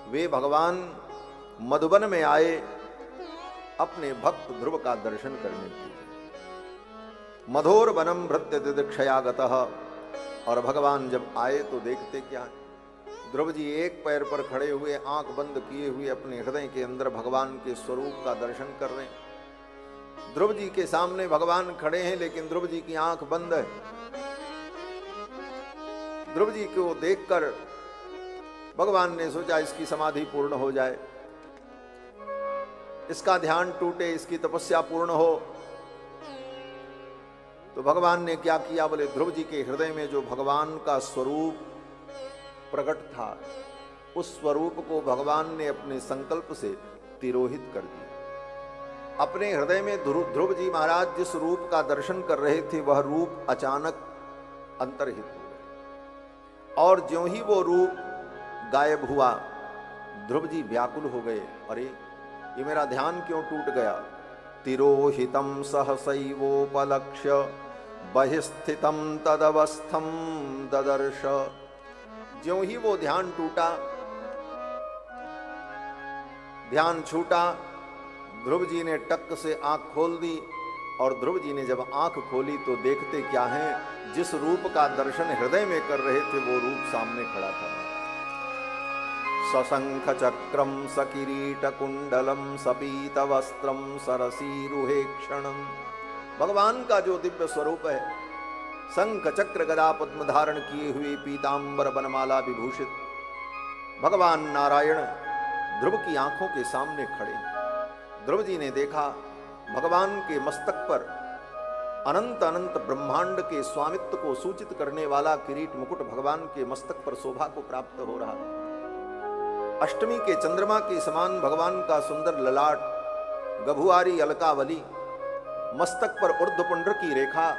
वे भगवान मधुबन में आए अपने भक्त ध्रुव का दर्शन करने के लिए। मधोर वनम भृत्य दिदक्षयागतः, और भगवान जब आए तो देखते क्या है, ध्रुव जी एक पैर पर खड़े हुए, आंख बंद किए हुए अपने हृदय के अंदर भगवान के स्वरूप का दर्शन कर रहे हैं। ध्रुव जी के सामने भगवान खड़े हैं, लेकिन ध्रुव जी की आंख बंद है। ध्रुव जी को देखकर भगवान ने सोचा इसकी समाधि पूर्ण हो जाए, इसका ध्यान टूटे, इसकी तपस्या पूर्ण हो। तो भगवान ने क्या किया, बोले ध्रुव जी के हृदय में जो भगवान का स्वरूप प्रकट था, उस स्वरूप को भगवान ने अपने संकल्प से तिरोहित कर दिया। अपने हृदय में ध्रुव जी महाराज जिस रूप का दर्शन कर रहे थे, वह रूप अचानक अंतर्हित हो गया, और ज्यों ही वो रूप गायब हुआ, ध्रुव जी व्याकुल हो गए। अरे ये मेरा ध्यान क्यों टूट गया। तिरोहितम सहसैवोपलक्ष्य बहिस्थितम तदवस्थम ददर्श। ज्यों ही वो ध्यान टूटा, ध्यान छूटा, ध्रुव जी ने टक से आंख खोल दी, और ध्रुव जी ने जब आंख खोली तो देखते क्या है, जिस रूप का दर्शन हृदय में कर रहे थे वो रूप सामने खड़ा था। सशंख चक्रम सकिरीट कुंडलम सपीत वस्त्रम सरसीरुहेक्षणम। भगवान का जो दिव्य स्वरूप है, शंख चक्र गदा पद्म धारण किए हुए, पीतांबर बनमाला विभूषित भगवान नारायण ध्रुव की आंखों के सामने खड़े। ध्रुव जी ने देखा भगवान के मस्तक पर अनंत अनंत ब्रह्मांड के स्वामित्व को सूचित करने वाला किरीट मुकुट भगवान के मस्तक पर शोभा को प्राप्त हो रहा। अष्टमी के चंद्रमा के समान भगवान का सुंदर ललाट, गभुआरी अलकावली, मस्तक पर ऊर्ध्वपुंड्र की रेखा,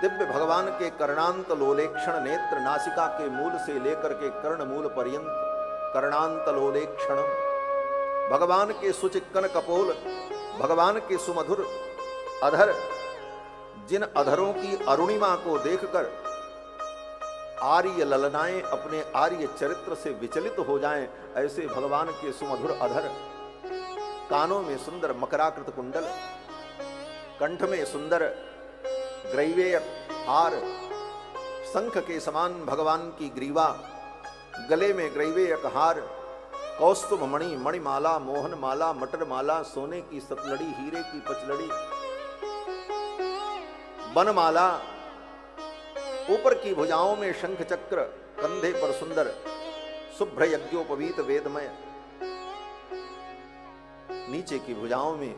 दिव्य भगवान के कर्णांत लोलेक्षण नेत्र, नासिका के मूल से लेकर के कर्ण मूल पर्यंत कर्णांत लोलेक्षण, भगवान के सुचिक्कन कपोल, भगवान के सुमधुर अधर, जिन अधरों की अरुणिमा को देखकर आर्य ललनाएं अपने आर्य चरित्र से विचलित हो जाएं, ऐसे भगवान के सुमधुर अधर, कानों में सुंदर मकराकृत कुंडल, कंठ में सुंदर ग्रैवेय हार, शंख के समान भगवान की ग्रीवा, गले में ग्रैवेय हार, कौस्तुभ मणि, मणिमाला, मोहन माला, मटर माला, सोने की सतलड़ी, हीरे की पचलड़ी, बनमाला, ऊपर की भुजाओं में शंख चक्र, कंधे पर सुंदर शुभ्र यज्ञोपवीत वेदमय, नीचे की भुजाओं में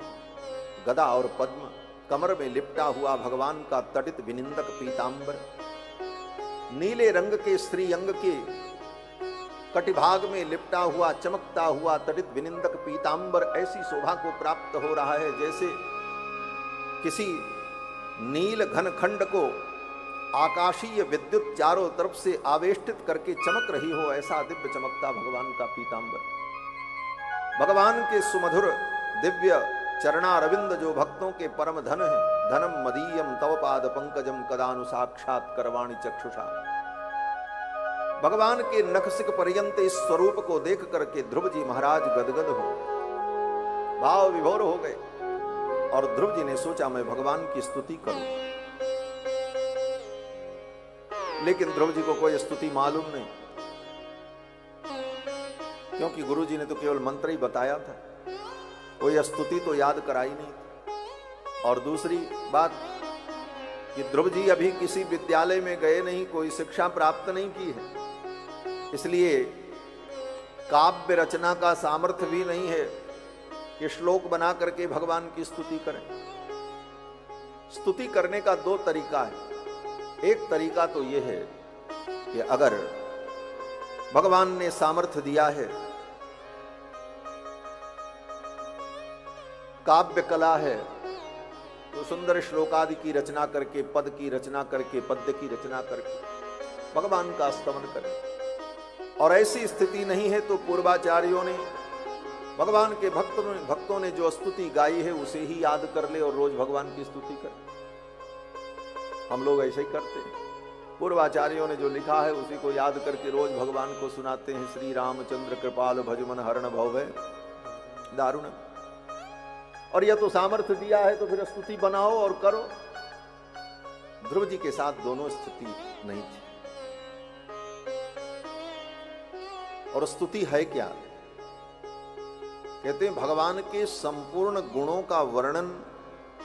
गदा और पद्म, कमर में लिपटा हुआ भगवान का तड़ित विनिंदक पीतांबर, नीले रंग के श्रीअंग के कटिभाग में लिपटा हुआ चमकता हुआ तड़ित विनिंदक पीतांबर ऐसी शोभा को प्राप्त हो रहा है जैसे किसी नील घन खंड को आकाशीय विद्युत चारों तरफ से आवेष्टित करके चमक रही हो, ऐसा दिव्य चमकता भगवान का पीतांबर। भगवान के सुमधुर दिव्य चरणारविंद जो भक्तों के परम धन है, धनम मदीयम तव पाद पंकजम कदानु साक्षात करवाणी चक्षुषा। भगवान के नखसिक पर्यंत इस स्वरूप को देख करके ध्रुव जी महाराज गदगद हो, भाव विभोर हो गए, और ध्रुव जी ने सोचा मैं भगवान की स्तुति करूं, लेकिन ध्रुव जी को कोई स्तुति मालूम नहीं, क्योंकि गुरु जी ने तो केवल मंत्र ही बताया था, कोई स्तुति तो याद कराई नहीं। और दूसरी बात कि ध्रुव जी अभी किसी विद्यालय में गए नहीं, कोई शिक्षा प्राप्त नहीं की है, इसलिए काव्य रचना का सामर्थ्य भी नहीं है कि श्लोक बना करके भगवान की स्तुति करें। स्तुति करने का दो तरीका है। एक तरीका तो यह है कि अगर भगवान ने सामर्थ्य दिया है, काव्य कला है, तो सुंदर श्लोकादि की रचना करके, पद की रचना करके, पद्य की रचना करके भगवान का स्तवन करें। और ऐसी स्थिति नहीं है तो पूर्वाचार्यों ने, भगवान के भक्तों ने जो स्तुति गाई है उसे ही याद कर ले और रोज भगवान की स्तुति करें। हम लोग ऐसे ही करते हैं। पूर्वाचार्यों ने जो लिखा है उसी को याद करके रोज भगवान को सुनाते हैं। श्री रामचंद्र कृपाल भजमन हरण भव है दारुण। और यह तो सामर्थ्य दिया है तो फिर स्तुति बनाओ और करो। ध्रुव जी के साथ दोनों स्थिति नहीं थी। और स्तुति है क्या? कहते हैं भगवान के संपूर्ण गुणों का वर्णन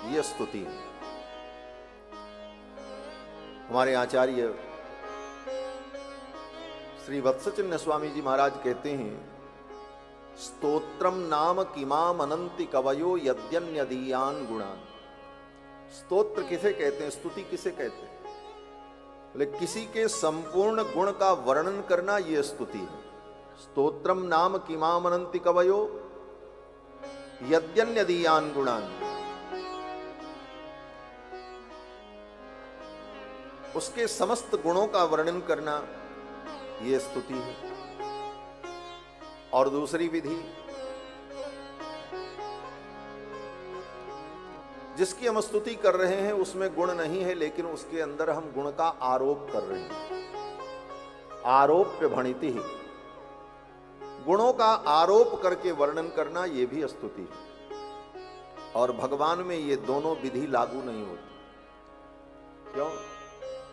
यह स्तुति है। हमारे आचार्य श्री वत्सचिन्ह स्वामी जी महाराज कहते हैं, स्तोत्रम नाम किमाम अनंति कवयो यद्यन्यदीयान गुणान। स्तोत्र किसे कहते हैं, स्तुति किसे कहते हैं? बोले किसी के संपूर्ण गुण का वर्णन करना यह स्तुति है। स्तोत्रम नाम किमाम अनंति कवयो यद्यन्यदीयान गुणान। उसके समस्त गुणों का वर्णन करना यह स्तुति है। और दूसरी विधि, जिसकी हम स्तुति कर रहे हैं उसमें गुण नहीं है, लेकिन उसके अंदर हम गुण का आरोप कर रहे हैं। आरोप्य भणिति ही, गुणों का आरोप करके वर्णन करना यह भी स्तुति है। और भगवान में ये दोनों विधि लागू नहीं होती। क्यों?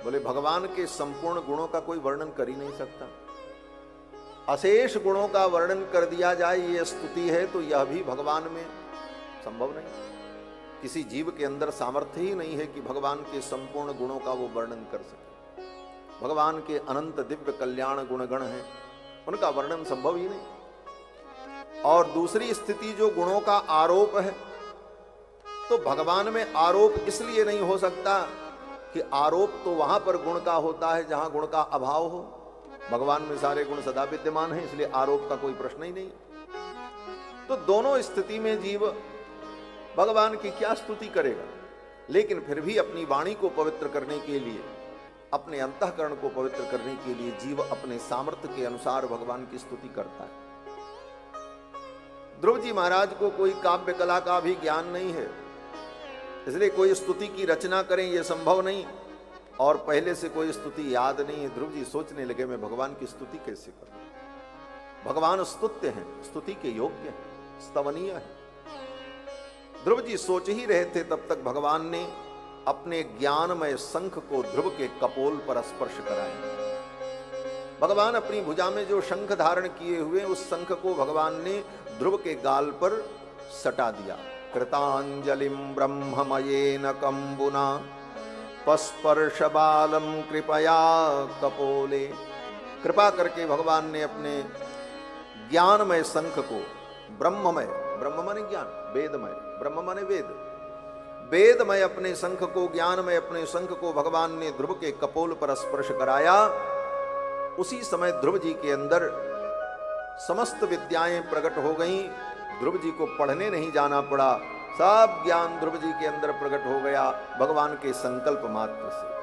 बोले भगवान के संपूर्ण गुणों का कोई वर्णन कर ही नहीं सकता। अशेष गुणों का वर्णन कर दिया जाए ये स्तुति है, तो यह भी भगवान में संभव नहीं। किसी जीव के अंदर सामर्थ्य ही नहीं है कि भगवान के संपूर्ण गुणों का वो वर्णन कर सके। भगवान के अनंत दिव्य कल्याण गुणगण हैं, उनका वर्णन संभव ही नहीं। और दूसरी स्थिति जो गुणों का आरोप है, तो भगवान में आरोप इसलिए नहीं हो सकता कि आरोप तो वहां पर गुण का होता है जहां गुण का अभाव हो। भगवान में सारे गुण सदा विद्यमान हैं, इसलिए आरोप का कोई प्रश्न ही नहीं। तो दोनों स्थिति में जीव भगवान की क्या स्तुति करेगा? लेकिन फिर भी अपनी वाणी को पवित्र करने के लिए, अपने अंतःकरण को पवित्र करने के लिए जीव अपने सामर्थ्य के अनुसार भगवान की स्तुति करता है। ध्रुव जी महाराज को कोई काव्य कला का भी ज्ञान नहीं है, इसलिए कोई स्तुति की रचना करें यह संभव नहीं। और पहले से कोई स्तुति याद नहीं है। ध्रुव जी सोचने लगे, मैं भगवान की स्तुति कैसे करूं? भगवान स्तुत्य हैं, स्तुति के योग्य हैं, स्तवनीय है। ध्रुव जी सोच ही रहे थे, तब तक भगवान ने अपने ज्ञानमय शंख को ध्रुव के कपोल पर स्पर्श कराया। भगवान अपनी भुजा में जो शंख धारण किए हुए, उस शंख को भगवान ने ध्रुव के गाल पर सटा दिया। कृतांजलिम ब्रह्ममयेन कंबुना पस्पर्श बालम कृपया कपोले। कृपा करके भगवान ने अपने ज्ञानमय शंख को, ब्रह्ममय, ब्रह्म माने ज्ञान, वेदमय, ब्रह्म माने वेद, वेदमय अपने शंख को, ज्ञानमय अपने शंख को भगवान ने ध्रुव के कपोल पर स्पर्श कराया। उसी समय ध्रुव जी के अंदर समस्त विद्याएं प्रकट हो गईं। ध्रुव जी को पढ़ने नहीं जाना पड़ा, सब ज्ञान ध्रुव जी के अंदर प्रकट हो गया भगवान के संकल्प मात्र से।